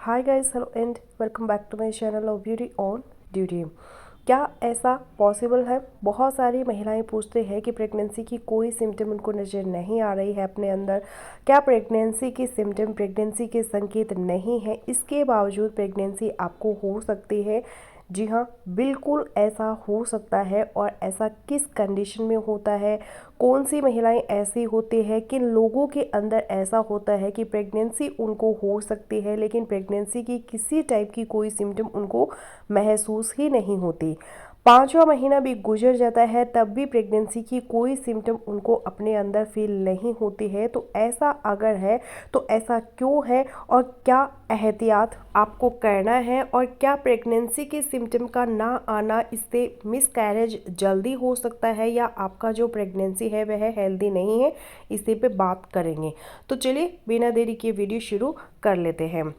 Hi guys, hello and welcome back to my channel of beauty on duty. क्या ऐसा possible है? बहुत सारी महिलाएं पूछते हैं कि प्रेगनेंसी की कोई सिम्टम उनको नज़र नहीं आ रही है अपने अंदर। क्या प्रेगनेंसी की सिम्टम, प्रेगनेंसी के संकेत नहीं है, इसके बावजूद प्रेगनेंसी आपको हो सकती है? जी हाँ, बिल्कुल ऐसा हो सकता है। और ऐसा किस कंडीशन में होता है? कौन सी महिलाएं ऐसी होती है, किन लोगों के अंदर ऐसा होता है कि प्रेगनेंसी उनको हो सकती है लेकिन प्रेगनेंसी की किसी टाइप की कोई सिम्टम उनको महसूस ही नहीं होती। पाँचवा महीना भी गुजर जाता है तब भी प्रेगनेंसी की कोई सिम्टम उनको अपने अंदर फील नहीं होती है। तो ऐसा अगर है तो ऐसा क्यों है, और क्या एहतियात आपको करना है, और क्या प्रेगनेंसी के सिम्टम का ना आना इससे मिसकैरेज जल्दी हो सकता है, या आपका जो प्रेगनेंसी है वह हेल्दी नहीं है, इसी पे बात करेंगे। तो चलिए बिना देरी के वीडियो शुरू कर लेते हैं।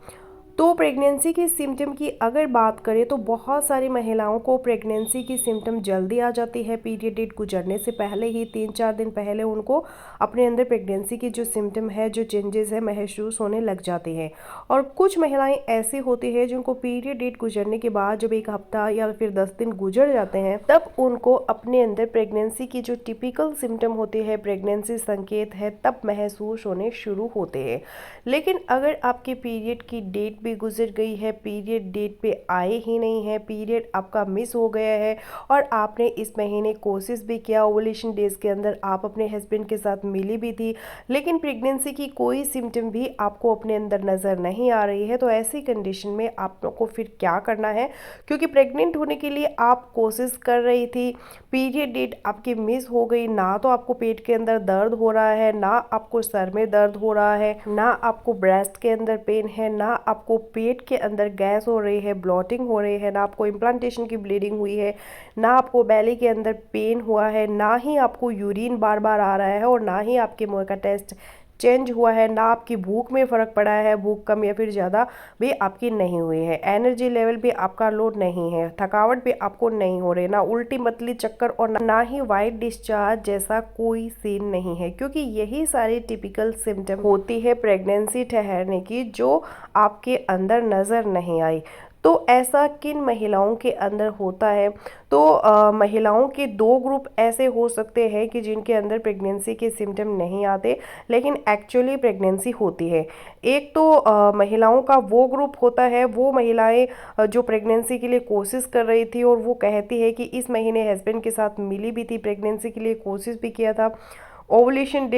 तो प्रेगनेंसी की सिम्टम की अगर बात करें तो बहुत सारी महिलाओं को प्रेगनेंसी की सिम्टम जल्दी आ जाती है। पीरियड डेट गुजरने से पहले ही 3-4 दिन पहले उनको अपने अंदर प्रेगनेंसी की जो सिम्टम है, जो चेंजेस है, महसूस होने लग जाती है। और कुछ महिलाएं ऐसी होती है जिनको पीरियड डेट गुजरने के बाद जब 1 हफ्ता या फिर 10 दिन गुजर जाते हैं तब उनको अपने अंदर प्रेगनेंसी की जो टिपिकल सिम्टम होती है, प्रेगनेंसी संकेत है, तब महसूस होने शुरू होते हैं। लेकिन अगर आपके पीरियड की डेट भी गुजर गई है, पीरियड डेट पे आए ही नहीं है, पीरियड आपका मिस हो गया है और आपने इस महीने कोशिश भी किया, ओवुलेशन डेज के अंदर आप अपने हस्बैंड के साथ मिली भी थी, लेकिन प्रेगनेंसी की कोई सिम्टम भी आपको अपने अंदर नज़र नहीं आ रही है, तो ऐसी कंडीशन में आप लोग को फिर क्या करना है? क्योंकि प्रेग्नेंट होने के लिए आप कोशिश कर रही थी, पीरियड डेट आपकी मिस हो गई, ना तो आपको पेट के अंदर दर्द हो रहा है, ना आपको सर में दर्द हो रहा है, ना आपको ब्रेस्ट के अंदर पेन है, ना आपको पेट के अंदर गैस हो रही है, ब्लॉटिंग हो रही है, ना आपको इम्प्लांटेशन की ब्लीडिंग हुई है, ना आपको बेली के अंदर पेन हुआ है, ना ही आपको यूरिन बार बार आ रहा है, और ना ही आपके मुंह का टेस्ट चेंज हुआ है, ना आपकी भूख में फ़र्क पड़ा है, भूख कम या फिर ज़्यादा भी आपकी नहीं हुई है, एनर्जी लेवल भी आपका लो नहीं है, थकावट भी आपको नहीं हो रही, ना उल्टी मतली चक्कर और ना ही वाइट डिस्चार्ज जैसा कोई सीन नहीं है। क्योंकि यही सारी टिपिकल सिम्टम होती है प्रेगनेंसी ठहरने की जो आपके अंदर नज़र नहीं आई। तो ऐसा किन महिलाओं के अंदर होता है? तो महिलाओं के 2 ग्रुप ऐसे हो सकते हैं कि जिनके अंदर प्रेगनेंसी के सिम्टम नहीं आते लेकिन एक्चुअली प्रेगनेंसी होती है। एक तो महिलाओं का वो ग्रुप होता है, वो महिलाएं जो प्रेगनेंसी के लिए कोशिश कर रही थी और वो कहती है कि इस महीने हस्बैंड के साथ मिली भी थी, प्रेगनेंसी के लिए कोशिश भी किया था, ओवुलेशन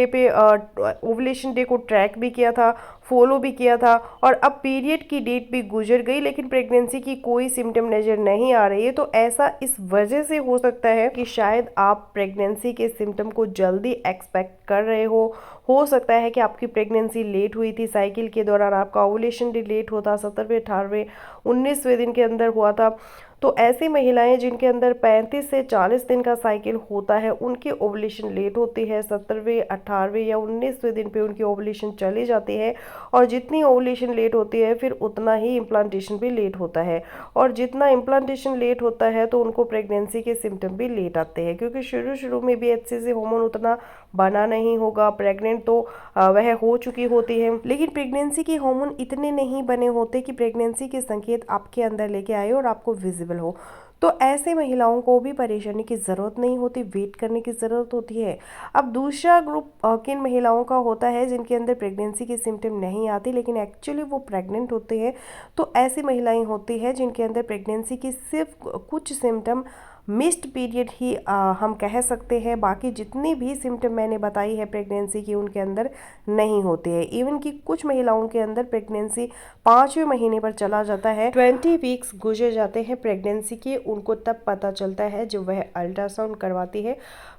डे को ट्रैक भी किया था, फॉलो भी किया था, और अब पीरियड की डेट भी गुजर गई लेकिन प्रेगनेंसी की कोई सिम्टम नज़र नहीं आ रही है। तो ऐसा इस वजह से हो सकता है कि शायद आप प्रेगनेंसी के सिम्टम को जल्दी एक्सपेक्ट कर रहे हो सकता है कि आपकी प्रेगनेंसी लेट हुई थी, साइकिल के दौरान आपका ओवुलेशन डे लेट होता, 17वें, 18वें, 19वें दिन के अंदर हुआ था। तो ऐसी महिलाएं जिनके अंदर 35 से 40 दिन का साइकिल होता है उनकी ओवुलेशन लेट होती है, 17वें, 18वें या 19वें दिन पे उनकी ओवुलेशन चली जाती है, और जितनी ओवुलेशन लेट होती है फिर उतना ही इम्प्लांटेशन भी लेट होता है, और जितना इम्प्लांटेशन लेट होता है तो उनको प्रेगनेंसी के सिम्टम भी लेट आते हैं, क्योंकि शुरू में भी HCG हार्मोन उतना बना नहीं होगा, प्रेग्नेंट तो वह हो चुकी होती है, लेकिन प्रेगनेंसी के हार्मोन इतने नहीं बने होते कि प्रेगनेंसी के संकेत आपके अंदर लेके आए और आपको विजिबल हो। तो ऐसे महिलाओं को भी परेशानी की ज़रूरत नहीं होती, वेट करने की ज़रूरत होती है। अब दूसरा ग्रुप किन महिलाओं का होता है जिनके अंदर प्रेगनेंसी के सिम्टम नहीं आती लेकिन एक्चुअली वो प्रेग्नेंट होते हैं। तो ऐसी महिलाएं होती हैं जिनके अंदर प्रेगनेंसी की सिर्फ कुछ सिम्टम, मिस्ड पीरियड ही हम कह सकते हैं, बाकी जितनी भी सिम्टम मैंने बताई है प्रेगनेंसी की उनके अंदर नहीं होते हैं। इवन कि कुछ महिलाओं के अंदर प्रेगनेंसी 5वें महीने पर चला जाता है, 20 वीक्स गुजर जाते हैं प्रेगनेंसी के, उनको तब पता चलता है जब वह अल्ट्रासाउंड करवाती है।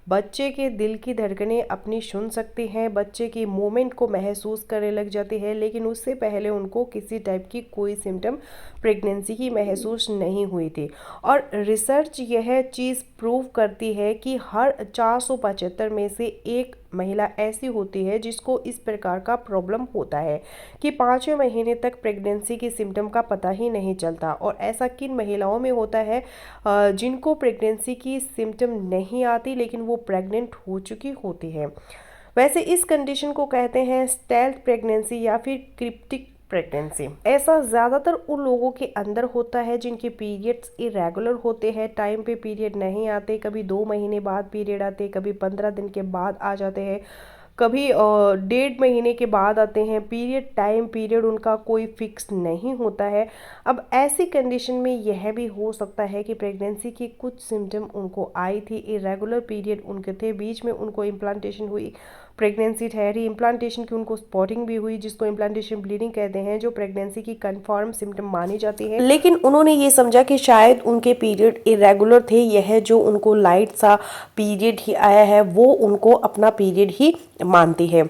बच्चे के दिल की धड़कनें अपनी सुन सकती हैं, बच्चे की मूवमेंट को महसूस करने लग जाती है, लेकिन उससे पहले उनको किसी टाइप की कोई सिम्टम प्रेगनेंसी की महसूस नहीं हुई थी। और रिसर्च यह चीज़ प्रूव करती है कि हर 475 में से एक महिला ऐसी होती है जिसको इस प्रकार का प्रॉब्लम होता है कि 5वें महीने तक प्रेगनेंसी के सिम्टम का पता ही नहीं चलता। और ऐसा किन महिलाओं में होता है? जिनको प्रेगनेंसी की सिम्टम नहीं आती लेकिन वो प्रेग्नेंट हो चुकी होती है। वैसे इस कंडीशन को कहते हैं स्टेल्थ प्रेगनेंसी या फिर क्रिप्टिक प्रेगनेंसी। ऐसा ज़्यादातर उन लोगों के अंदर होता है जिनके पीरियड्स इरेगुलर होते हैं, टाइम पे पीरियड नहीं आते, कभी 2 महीने बाद पीरियड आते, कभी 15 दिन के बाद आ जाते हैं, कभी 1.5 महीने के बाद आते हैं। पीरियड उनका कोई फिक्स नहीं होता है। अब ऐसी कंडीशन में यह भी हो सकता है कि प्रेगनेंसी की कुछ सिम्टम उनको आई थी, इरेगुलर पीरियड उनके थे, बीच में उनको इम्प्लांटेशन हुई, प्रेगनेंसी ठहरी, इम्प्लांटेशन की उनको स्पॉटिंग भी हुई, जिसको इम्प्लांटेशन ब्लीडिंग कहते हैं, जो प्रेगनेंसी की कंफर्म सिम्टम मानी जाती है। लेकिन उन्होंने ये समझा कि शायद उनके पीरियड इरेगुलर थे, यह जो उनको लाइट सा पीरियड ही आया है वो उनको अपना पीरियड ही मानती है।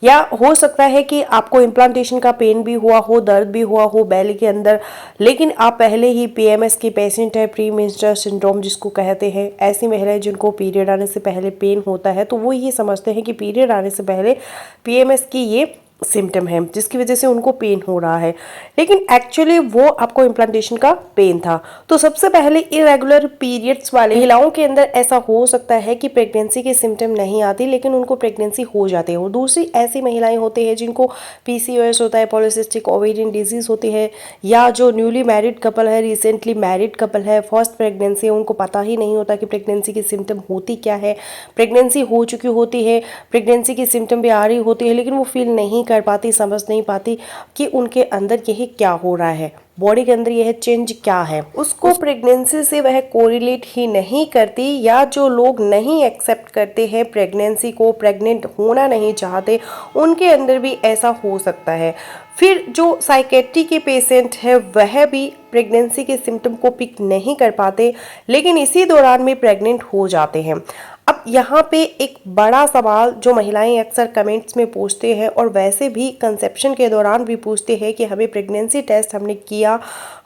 या हो सकता है कि आपको इम्प्लांटेशन का पेन भी हुआ हो, दर्द भी हुआ हो बेली के अंदर, लेकिन आप पहले ही पीएमएस की पेशेंट है, प्री मेंस्ट्रुअल सिंड्रोम जिसको कहते हैं। ऐसी महिलाएं जिनको पीरियड आने से पहले पेन होता है तो वो ये समझते हैं कि पीरियड आने से पहले पीएमएस की ये सिम्टम है जिसकी वजह से उनको पेन हो रहा है, लेकिन एक्चुअली वो आपको इम्प्लांटेशन का पेन था। तो सबसे पहले इरेगुलर पीरियड्स वाले महिलाओं के अंदर ऐसा हो सकता है कि प्रेगनेंसी के सिम्टम नहीं आती लेकिन उनको प्रेगनेंसी हो जाती है। और दूसरी ऐसी महिलाएं होती है जिनको पीसीओएस होता है, पॉलीसिस्टिक ओवेरियन डिजीज होती है, या जो न्यूली मैरिड कपल है, रिसेंटली मैरिड कपल है, फर्स्ट प्रेगनेंसी है, उनको पता ही नहीं होता कि प्रेगनेंसी की सिम्टम होती क्या है। प्रेगनेंसी हो चुकी होती है, प्रेगनेंसी की सिम्टम भी आ रही होती है, लेकिन वो फील नहीं कर पाती, समझ नहीं पाती कि उनके अंदर यही क्या हो रहा है, बॉडी के अंदर यह चेंज क्या है। उसको प्रेगनेंसी से वह कोरिलेट ही नहीं करती, या जो लोग नहीं एक्सेप्ट करते हैं प्रेगनेंसी को, प्रेग्नेंट होना नहीं चाहते, उनके अंदर भी ऐसा हो सकता है। फिर जो साइकेट्री के पेशेंट है वह भी प्रेगनेंसी के सिम्टम को पिक नहीं कर पाते, लेकिन इसी दौरान में प्रेग्नेंट हो जाते हैं। अब यहाँ पे एक बड़ा सवाल जो महिलाएं अक्सर कमेंट्स में पूछते हैं और वैसे भी कंसेप्शन के दौरान भी पूछते हैं कि हमें प्रेगनेंसी टेस्ट हमने किया,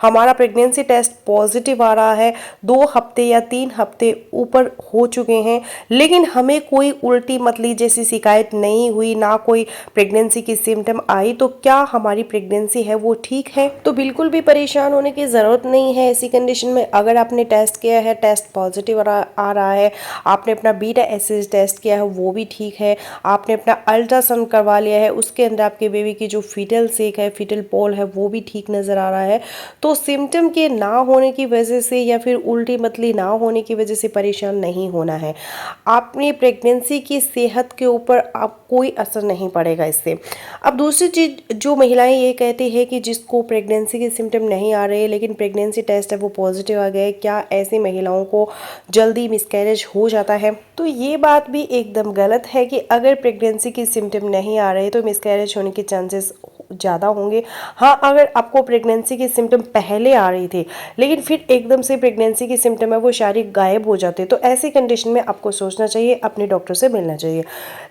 हमारा प्रेगनेंसी टेस्ट पॉजिटिव आ रहा है, 2 हफ्ते या 3 हफ्ते ऊपर हो चुके हैं, लेकिन हमें कोई उल्टी मतली जैसी शिकायत नहीं हुई, ना कोई प्रेगनेंसी की सिम्टम आई, तो क्या हमारी प्रेगनेंसी है वो ठीक है? तो बिल्कुल भी परेशान होने की ज़रूरत नहीं है। ऐसी कंडीशन में अगर आपने टेस्ट किया है, टेस्ट पॉजिटिव आ रहा है, आपने अपना बीटा एसिड टेस्ट किया है वो भी ठीक है, आपने अपना अल्ट्रासाउंड करवा लिया है, उसके अंदर आपके बेबी की जो फीटल सेक है, फीटल पोल है वो भी ठीक नज़र आ रहा है, तो सिम्टम के ना होने की वजह से या फिर उल्टी मतली ना होने की वजह से परेशान नहीं होना है। आपने प्रेगनेंसी की सेहत के ऊपर आप कोई असर नहीं पड़ेगा इससे। अब दूसरी चीज़ जो महिलाएं ये कहती है कि जिसको प्रेगनेंसी के सिम्टम नहीं आ रहे लेकिन प्रेगनेंसी टेस्ट है वो पॉजिटिव आ गए, क्या ऐसी महिलाओं को जल्दी मिसकैरेज हो जाता है? तो ये बात भी एकदम गलत है कि अगर प्रेगनेंसी की सिम्टम नहीं आ रहे तो मिसकैरेज होने के चांसेस ज़्यादा होंगे। हाँ, अगर आपको प्रेगनेंसी की सिम्टम पहले आ रही थी लेकिन फिर एकदम से प्रेगनेंसी की सिम्टम है वो शारीरिक गायब हो जाते, तो ऐसी कंडीशन में आपको सोचना चाहिए, अपने डॉक्टर से मिलना चाहिए।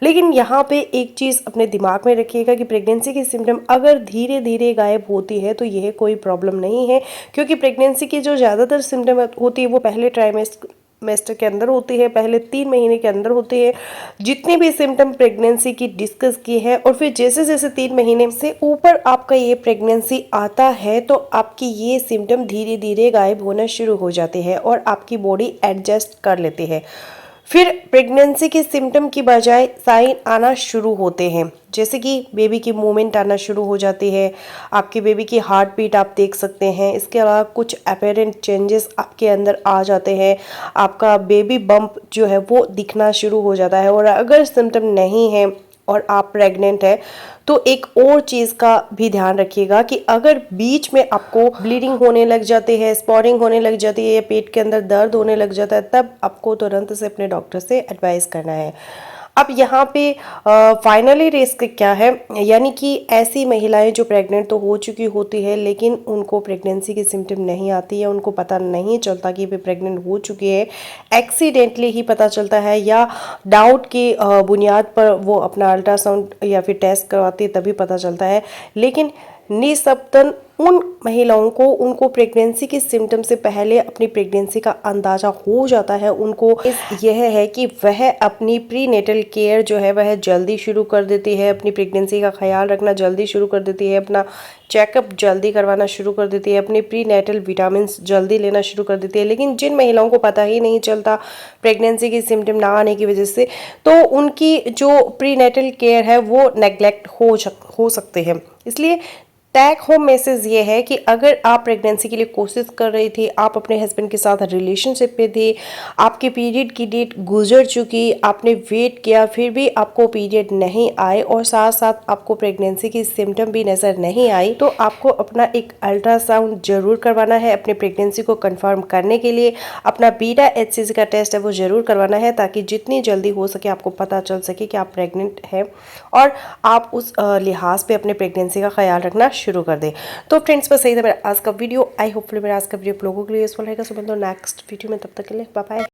लेकिन यहाँ पे एक चीज़ अपने दिमाग में रखिएगा कि प्रेगनेंसी की सिम्टम अगर धीरे धीरे गायब होती है तो यह कोई प्रॉब्लम नहीं है, क्योंकि प्रेगनेंसी की जो ज़्यादातर सिम्टम होती है वो पहले ट्राइमेस्टर के अंदर होती है, पहले 3 महीने के अंदर होती है। जितने भी सिम्टम प्रेगनेंसी की डिस्कस की है, और फिर जैसे जैसे 3 महीने से ऊपर आपका ये प्रेगनेंसी आता है तो आपकी ये सिम्टम धीरे धीरे गायब होना शुरू हो जाते हैं और आपकी बॉडी एडजस्ट कर लेती है। फिर प्रेगनेंसी के सिम्टम की बजाय साइन आना शुरू होते हैं, जैसे कि बेबी की मूवमेंट आना शुरू हो जाती है, आपके बेबी की हार्ट बीट आप देख सकते हैं, इसके अलावा कुछ अपेरेंट चेंजेस आपके अंदर आ जाते हैं, आपका बेबी बम्प जो है वो दिखना शुरू हो जाता है। और अगर सिम्टम नहीं है और आप प्रेग्नेंट है तो एक और चीज़ का भी ध्यान रखिएगा कि अगर बीच में आपको ब्लीडिंग होने लग जाती है, स्पॉटिंग होने लग जाती है या पेट के अंदर दर्द होने लग जाता है, तब आपको तुरंत से अपने डॉक्टर से एडवाइस करना है। अब यहाँ पे फाइनली रिस्क क्या है, यानी कि ऐसी महिलाएं जो प्रेग्नेंट तो हो चुकी होती है लेकिन उनको प्रेगनेंसी की सिम्टम नहीं आती है, उनको पता नहीं चलता कि वे प्रेग्नेंट हो चुकी है, एक्सीडेंटली ही पता चलता है या डाउट की बुनियाद पर वो अपना अल्ट्रासाउंड या फिर टेस्ट करवाती है तभी पता चलता है। लेकिन निस्बतन उन महिलाओं को उनको प्रेगनेंसी के सिम्टम से पहले अपनी प्रेगनेंसी का अंदाज़ा हो जाता है, उनको यह है कि वह अपनी प्रीनेटल केयर जो है वह जल्दी शुरू कर देती है, अपनी प्रेगनेंसी का ख्याल रखना जल्दी शुरू कर देती है, अपना चेकअप जल्दी करवाना शुरू कर देती है, अपने प्रीनेटल विटामिन्स जल्दी लेना शुरू कर देती है। लेकिन जिन महिलाओं को पता ही नहीं चलता प्रेगनेंसी की सिम्टम ना आने की वजह से, तो उनकी जो प्रीनेटल केयर है वो नेग्लेक्ट हो सकते हैं। इसलिए टेक होम मैसेज ये है कि अगर आप प्रेगनेंसी के लिए कोशिश कर रही थी, आप अपने हस्बैंड के साथ रिलेशनशिप में थी, आपके पीरियड की डेट गुजर चुकी, आपने वेट किया फिर भी आपको पीरियड नहीं आए और साथ साथ आपको प्रेगनेंसी की सिम्टम भी नज़र नहीं आई, तो आपको अपना एक अल्ट्रासाउंड जरूर करवाना है अपने प्रेगनेंसी को कंफर्म करने के लिए। अपना बीटा HCG का टेस्ट है वो ज़रूर करवाना है ताकि जितनी जल्दी हो सके आपको पता चल सके कि आप प्रेग्नेंट हैं और आप उस लिहाज पे अपने प्रेगनेंसी का ख्याल रखना शुरू कर दें। तो फ्रेंड्स बस सही था मेरा आज का वीडियो। आई होपफुली मेरा आज का वीडियो आप लोगों के लिए यूजफुल रहेगा। सो मिलते हैं नेक्स्ट वीडियो में, तब तक के लिए बाय बाय।